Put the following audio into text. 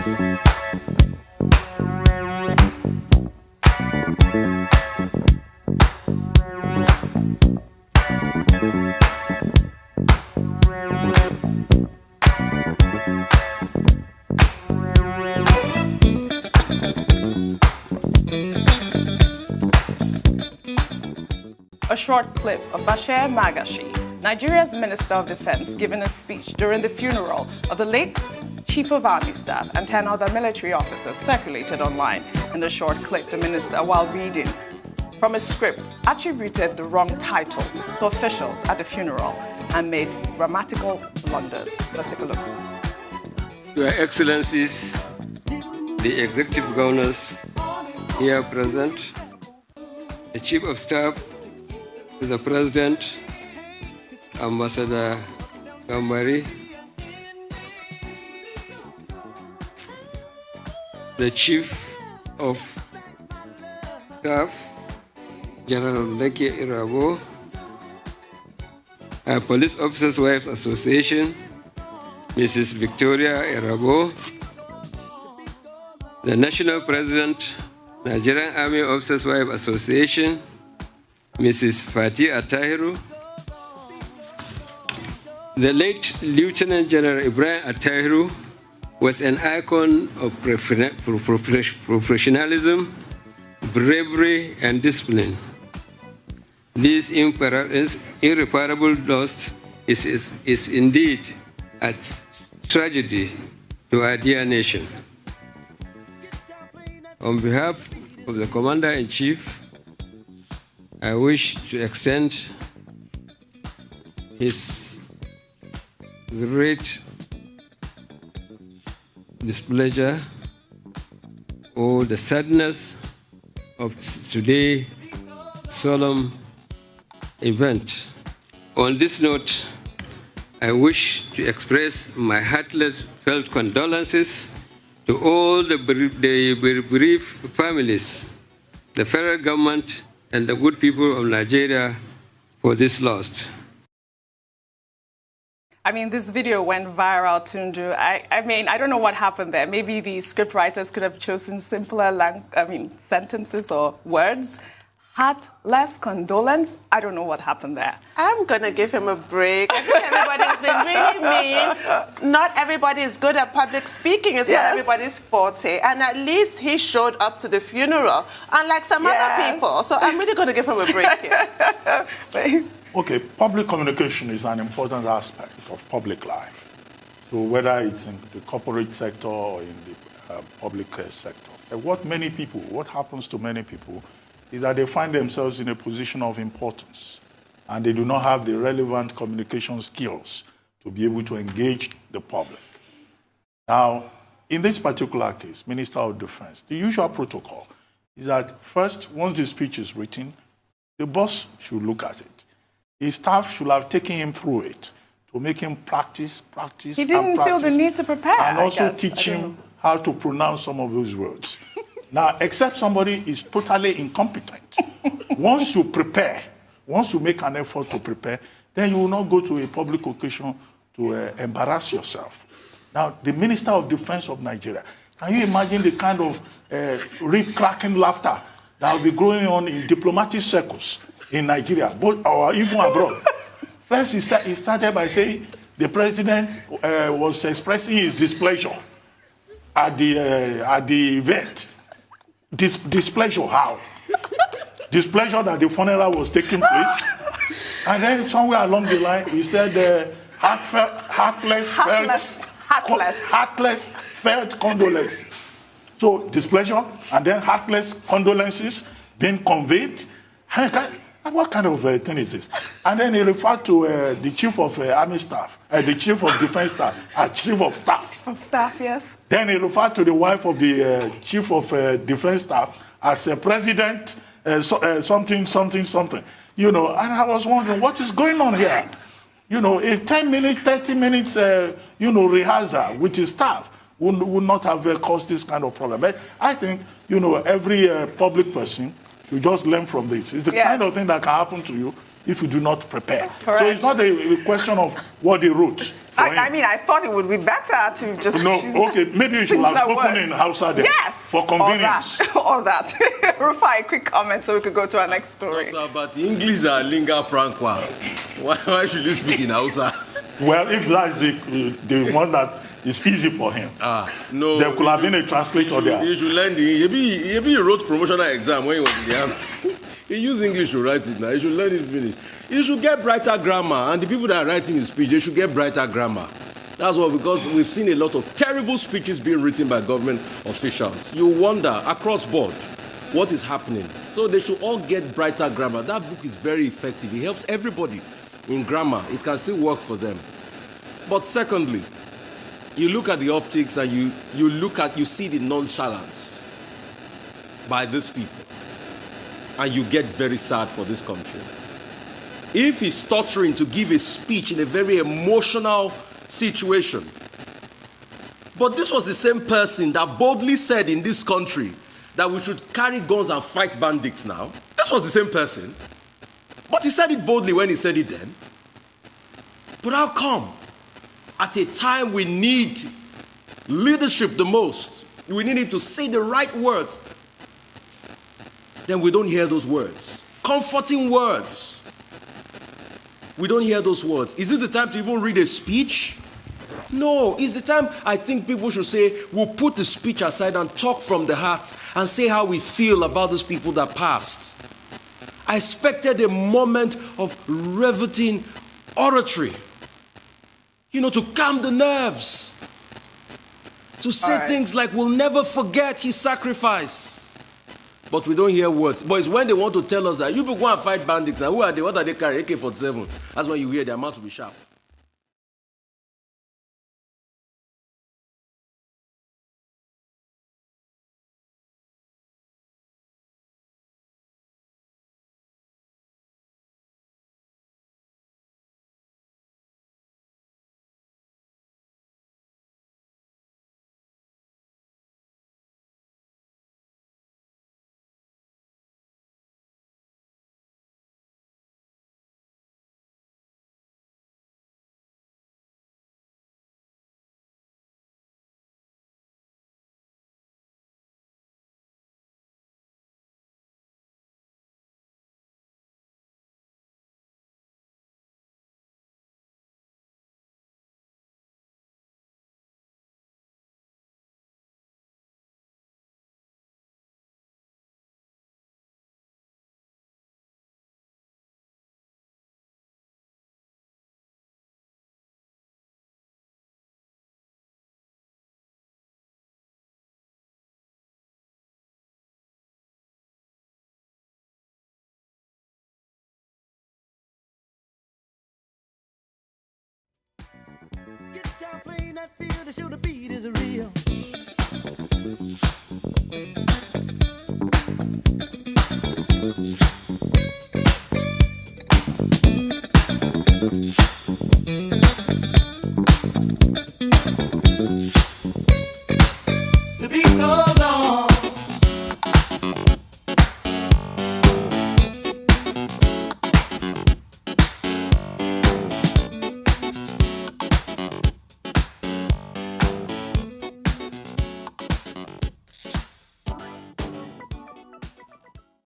A short clip of Bashir Magashi, Nigeria's Minister of Defense, giving a speech during the funeral of the late Chief of Army Staff and 10 other military officers circulated online. In the short clip, the minister, while reading from a script, attributed the wrong title to officials at the funeral and made grammatical blunders. Let's take a look. Your Excellencies, the Executive Governors here present, the Chief of Staff to the President, Ambassador Gambari, the Chief of Staff, General Leke Irabo, Police Officers' Wives Association, Mrs. Victoria Irabo, the National President, Nigerian Army Officers' Wives Association, Mrs. Fatih Atahiru, the late Lieutenant General Ibrahim Atahiru was an icon of professionalism, bravery, and discipline. This irreparable loss is indeed a tragedy to our dear nation. On behalf of the Commander-in-Chief, I wish to extend his great displeasure or the sadness of today's solemn event. On this note, I wish to express my heartfelt condolences to all the bereaved families, the federal government, and the good people of Nigeria for this loss. I mean, this video went viral, Tundu. I don't know what happened there. Maybe the scriptwriters could have chosen simpler sentences or words. Heartless condolence. I don't know what happened there. I'm going to give him a break. I think everybody's been really mean. Not everybody is good at public speaking. It's not everybody's forte. And at least he showed up to the funeral, unlike some other people. So I'm really going to give him a break here. Okay, public communication is an important aspect of public life. So whether it's in the corporate sector or in the public sector. And what happens to many people is that they find themselves in a position of importance and they do not have the relevant communication skills to be able to engage the public. Now, in this particular case, Minister of Defense, the usual protocol is that first, once the speech is written, the boss should look at it. His staff should have taken him through it to make him practice. He didn't feel the need to prepare. And also teach him how to pronounce some of those words. Now, except somebody is totally incompetent. Once you prepare, once you make an effort to prepare, then you will not go to a public occasion to embarrass yourself. Now, the Minister of Defense of Nigeria, can you imagine the kind of rib-cracking laughter that will be going on in diplomatic circles in Nigeria, or even abroad? First, he started by saying the president was expressing his displeasure at the event. Displeasure, how? Displeasure that the funeral was taking place. And then somewhere along the line, he said, heartless felt condolences. So displeasure and then heartless condolences being conveyed. What kind of thing is this? And then he referred to the chief of army staff, the chief of defense staff, chief of staff. Chief of staff, yes. Then he referred to the wife of the chief of defense staff as a president, something. You know, and I was wondering what is going on here. You know, a 10 minutes, 30 minutes, rehearsal with his staff would not have caused this kind of problem. But I think, every public person should just learn from this. It's the kind of thing that can happen to you. if you do not prepare. Correct. So it's not a question of what they wrote. I mean, I thought it would be better to just No, choose okay, maybe you should have simpler spoken words. in Hausa there. Yes. For convenience. All that. Rufai, a quick comment so we could go to our next story. So, but English are lingua franca. Why should you speak in Hausa? Well, if that's the one that is easy for him, No. there could have been a translator there. You should learn he wrote promotional exam when he was in the army. He used English to write it now. He should learn it finish. He should get brighter grammar, and the people that are writing his speech, they should get brighter grammar. That's what, because we've seen a lot of terrible speeches being written by government officials. You wonder, across board, what is happening. So they should all get brighter grammar. That book is very effective. It helps everybody in grammar. It can still work for them. But secondly, you look at the optics and you see the nonchalance by these people. And you get very sad for this country. If he's stuttering to give a speech in a very emotional situation, but this was the same person that boldly said in this country that we should carry guns and fight bandits now. This was the same person. But he said it boldly when he said it then. But how come? At a time we need leadership the most, we need him to say the right words, then we don't hear those words. Comforting words. We don't hear those words. Is this the time to even read a speech? No, it's the time I think people should say, we'll put the speech aside and talk from the heart and say how we feel about those people that passed. I expected a moment of riveting oratory, to calm the nerves, to say things like, we'll never forget his sacrifice. But we don't hear words. But it's when they want to tell us that you people go and fight bandits. Now, who are they? What are they carrying? AK-47. That's when you hear their mouth to be sharp. Get down playing that field to show the beat is real.